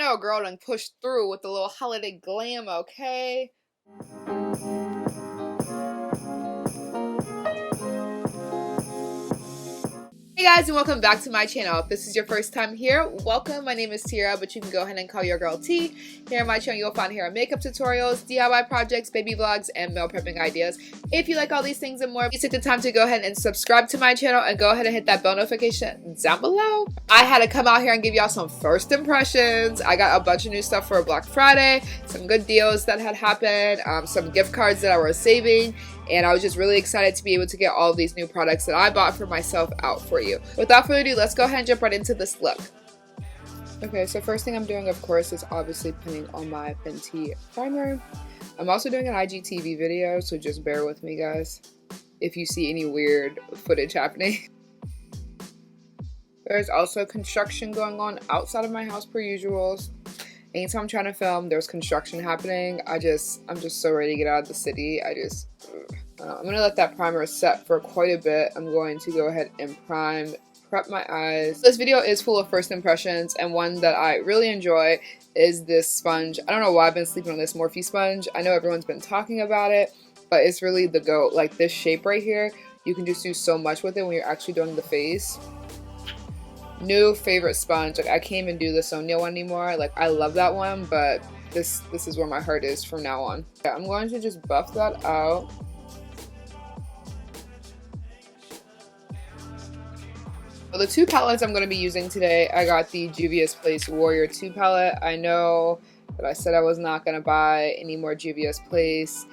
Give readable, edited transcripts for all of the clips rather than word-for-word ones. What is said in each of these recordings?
know a girl done pushed through with the little holiday glam, okay? Hey guys, and welcome back to my channel. If this is your first time here, welcome. My name is Tierra, but you can go ahead and call your girl T. Here on my channel, you'll find hair makeup tutorials, DIY projects, baby vlogs, and meal prepping ideas. If you like all these things and more, please take the time to go ahead and subscribe to my channel and go ahead and hit that bell notification down below. I had to come out here and give y'all some first impressions. I got a bunch of new stuff for Black Friday, some good deals that had happened, some gift cards that I was saving, and I was just really excited to be able to get all of these new products that I bought for myself out for you. Without further ado, let's go ahead and jump right into this look. Okay, so first thing I'm doing, of course, is obviously putting on my Fenty primer. I'm also doing an IGTV video, so just bear with me, guys, if you see any weird footage happening. There's also construction going on outside of my house per usual. Anytime I'm trying to film, there's construction happening. I'm just so ready to get out of the city. I'm gonna let that primer set for quite a bit. I'm going to go ahead and prep my eyes. This video is full of first impressions, and one that I really enjoy is this sponge. I don't know why I've been sleeping on this Morphe sponge. I know everyone's been talking about it, but it's really the GOAT. Like this shape right here, you can just do so much with it when you're actually doing the face. New favorite sponge. Like I can't even do this O'Neill anymore. Like I love that one, but this is where my heart is from now on. Yeah, I'm going to just buff that out. The two palettes I'm going to be using today, I got the Juvia's Place Warrior 2 palette. I know that I said I was not going to buy any more Juvia's Place,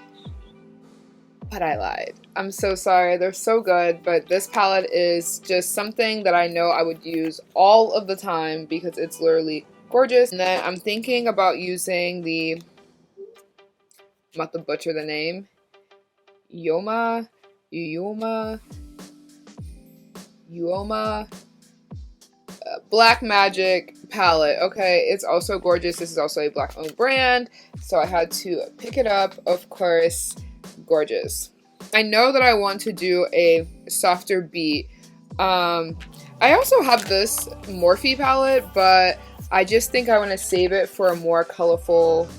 but I lied. I'm so sorry. They're so good, but this palette is just something that I know I would use all of the time because it's literally gorgeous. And then I'm thinking about using the, I'm about to butcher the name, Uoma Black Magic palette. Okay, it's also gorgeous. This is also a Black owned brand, so I had to pick it up. Of course, gorgeous. I know that I want to do a softer beat. I also have this Morphe palette, but I just think I want to save it for a more colorful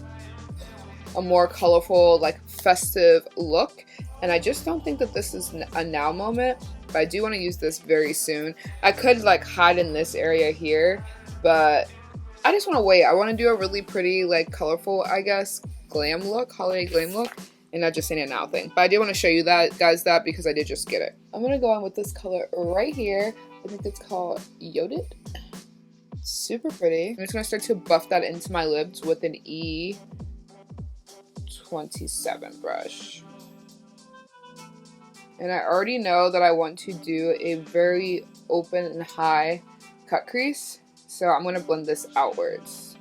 like festive look, and I just don't think that this is a now moment. But I do want to use this very soon. I could like hide in this area here, but I just want to wait. I want to do a really pretty, like colorful, I guess, glam look, holiday glam look, and not just saying it now thing. But I do want to show you that, guys, that because I did just get it. I'm gonna go on with this color right here. I think it's called Yodit. Super pretty. I'm just gonna start to buff that into my lips with an E27 brush. And I already know that I want to do a very open and high cut crease. So I'm going to blend this outwards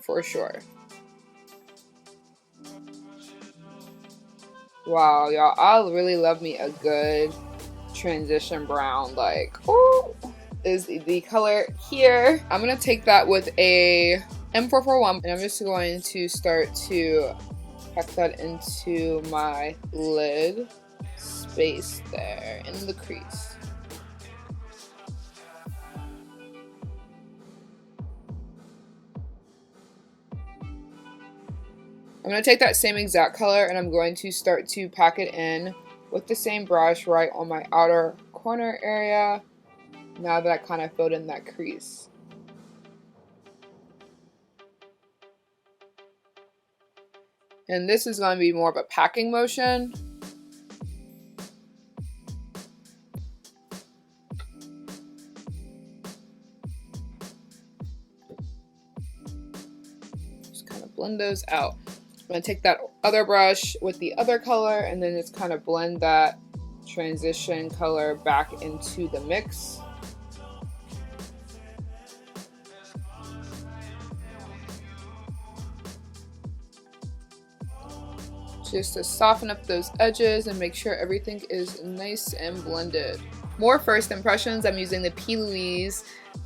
for sure. Wow, y'all, I really love me a good transition brown. Like, oh, is the color here. I'm going to take that with a M441 and I'm just going to start to pack that into my lid space there in the crease. I'm going to take that same exact color and I'm going to start to pack it in with the same brush right on my outer corner area now that I kind of filled in that crease. And this is going to be more of a packing motion. Blend those out. I'm going to take that other brush with the other color and then just kind of blend that transition color back into the mix. Just to soften up those edges and make sure everything is nice and blended. More first impressions. I'm using the P. Louise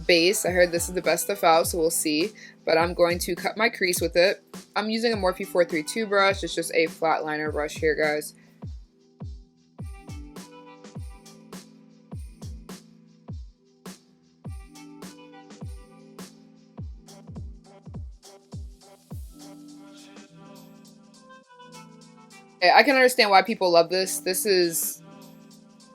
base. I heard this is the best of out, so we'll see. But I'm going to cut my crease with it. I'm using a Morphe 432 brush. It's just a flat liner brush here, guys. I can understand why people love this. This is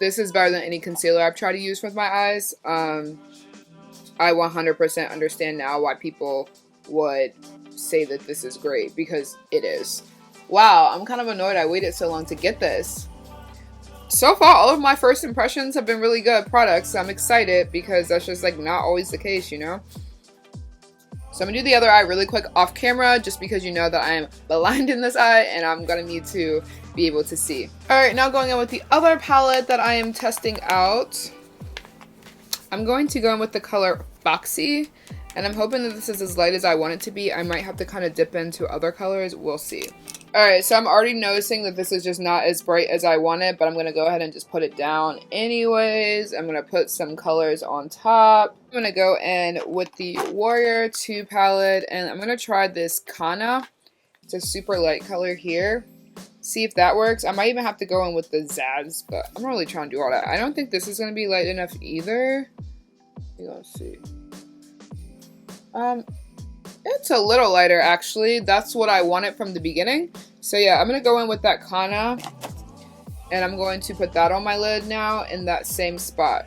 better than any concealer I've tried to use with my eyes. I 100% understand now why people would say that this is great, because it is. Wow, I'm kind of annoyed I waited so long to get this. So far, all of my first impressions have been really good products. So I'm excited because that's just like not always the case, you know? So I'm gonna do the other eye really quick off camera, just because you know that I am blind in this eye and I'm gonna need to be able to see. Alright, now going in with the other palette that I am testing out. I'm going to go in with the color Foxy, and I'm hoping that this is as light as I want it to be. I might have to kind of dip into other colors, we'll see. Alright, so I'm already noticing that this is just not as bright as I wanted, but I'm going to go ahead and just put it down anyways. I'm going to put some colors on top. I'm going to go in with the Warrior 2 palette, and I'm going to try this Kana. It's a super light color here. See if that works. I might even have to go in with the Zaz, but I'm not really trying to do all that. I don't think this is going to be light enough either. Let's see. It's a little lighter actually. That's what I wanted from the beginning. So yeah, I'm gonna go in with that Kana, and I'm going to put that on my lid now in that same spot.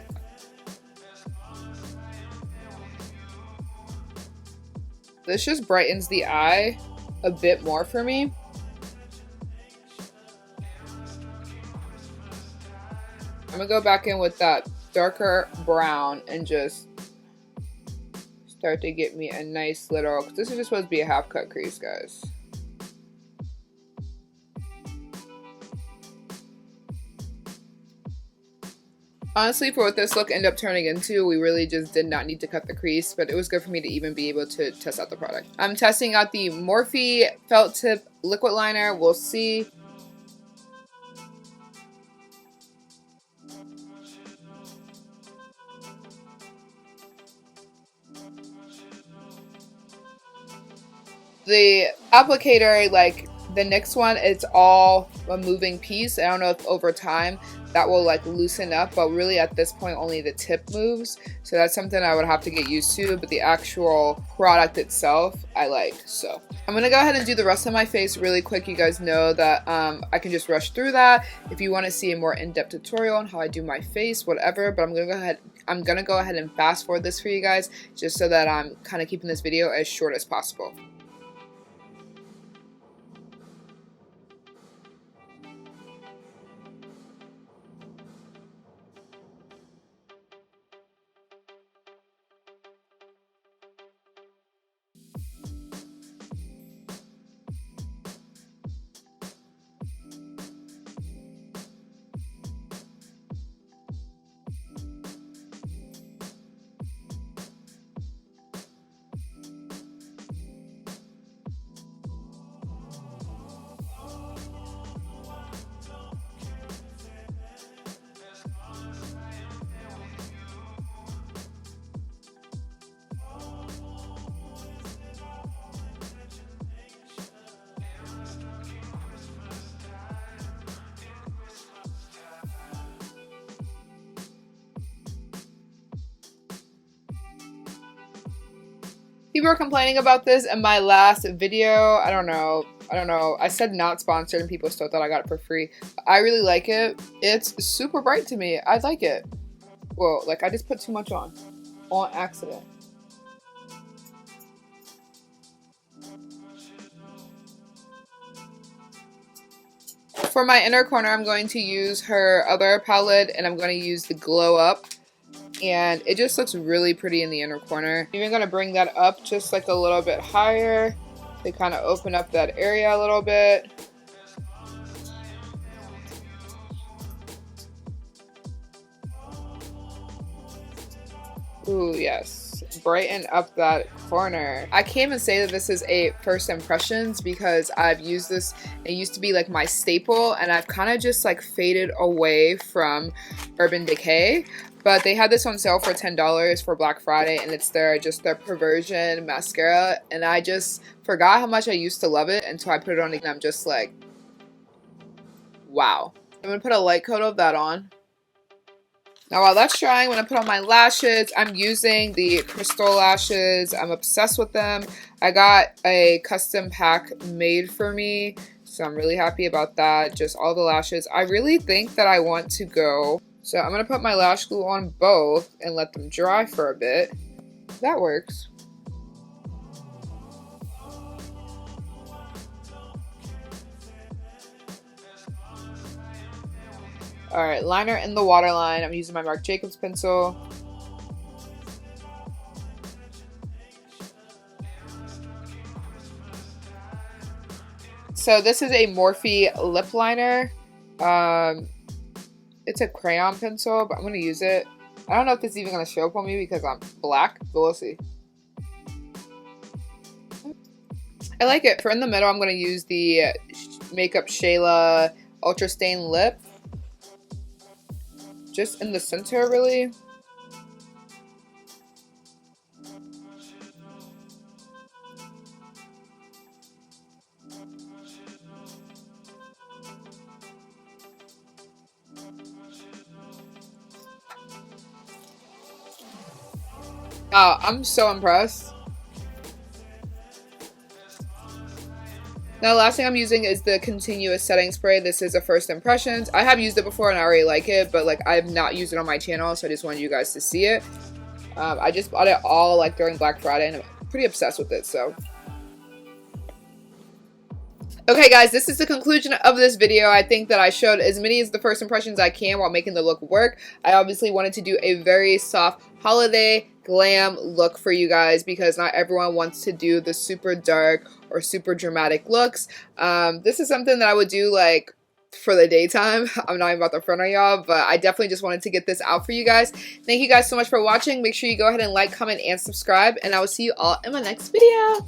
This just brightens the eye a bit more for me. I'm gonna go back in with that darker brown and just start to get me a nice little, this is just supposed to be a half cut crease, guys. Honestly, for what this look ended up turning into, we really just did not need to cut the crease, but it was good for me to even be able to test out the product. I'm testing out the Morphe Felt Tip Liquid Liner. We'll see. The applicator, like the NYX one, it's all a moving piece. I don't know if over time that will like loosen up, but really at this point only the tip moves. So that's something I would have to get used to, but the actual product itself I like. So I'm gonna go ahead and do the rest of my face really quick. You guys know that I can just rush through that. If you want to see a more in-depth tutorial on how I do my face, whatever, but I'm gonna go ahead and fast forward this for you guys, just so that I'm kind of keeping this video as short as possible. People were complaining about this in my last video. I don't know. I said not sponsored and people still thought I got it for free. I really like it. It's super bright to me. I like it. Well, like I just put too much on accident. For my inner corner, I'm going to use her other palette, and I'm going to use the Glow Up. And it just looks really pretty in the inner corner. I'm even gonna bring that up just like a little bit higher to kind of open up that area a little bit. Ooh, yes. Brighten up that corner. I can't even say that this is a first impressions because I've used this. It used to be like my staple, and I've kind of just like faded away from Urban Decay. But they had this on sale for $10 for Black Friday, and it's their Perversion mascara, and I just forgot how much I used to love it until I put it on and I'm just like, wow. I'm gonna put a light coat of that on. Now while that's drying, when I put on my lashes, I'm using the Crystal lashes. I'm obsessed with them. I got a custom pack made for me So I'm really happy about that. Just all the lashes. I really think that I want to go. So I'm going to put my lash glue on both and let them dry for a bit. That works. Alright, liner in the waterline. I'm using my Marc Jacobs pencil. So this is a Morphe lip liner. It's a crayon pencil, but I'm going to use it. I don't know if this is even going to show up on me because I'm black, but we'll see. I like it. For in the middle, I'm going to use the Makeup Shayla Ultra Stain Lip. Just in the center, really. Oh, I'm so impressed. Now, the last thing I'm using is the continuous setting spray. This is a first impressions. I have used it before and I already like it, but like I have not used it on my channel, so I just wanted you guys to see it. I just bought it all like during Black Friday and I'm pretty obsessed with it, so. Okay guys, this is the conclusion of this video. I think that I showed as many as the first impressions I can while making the look work. I obviously wanted to do a very soft holiday glam look for you guys because not everyone wants to do the super dark or super dramatic looks. This is something that I would do like for the daytime. I'm not even about to front on y'all, but I definitely just wanted to get this out for you guys. Thank you guys so much for watching. Make sure you go ahead and like, comment, and subscribe, and I will see you all in my next video.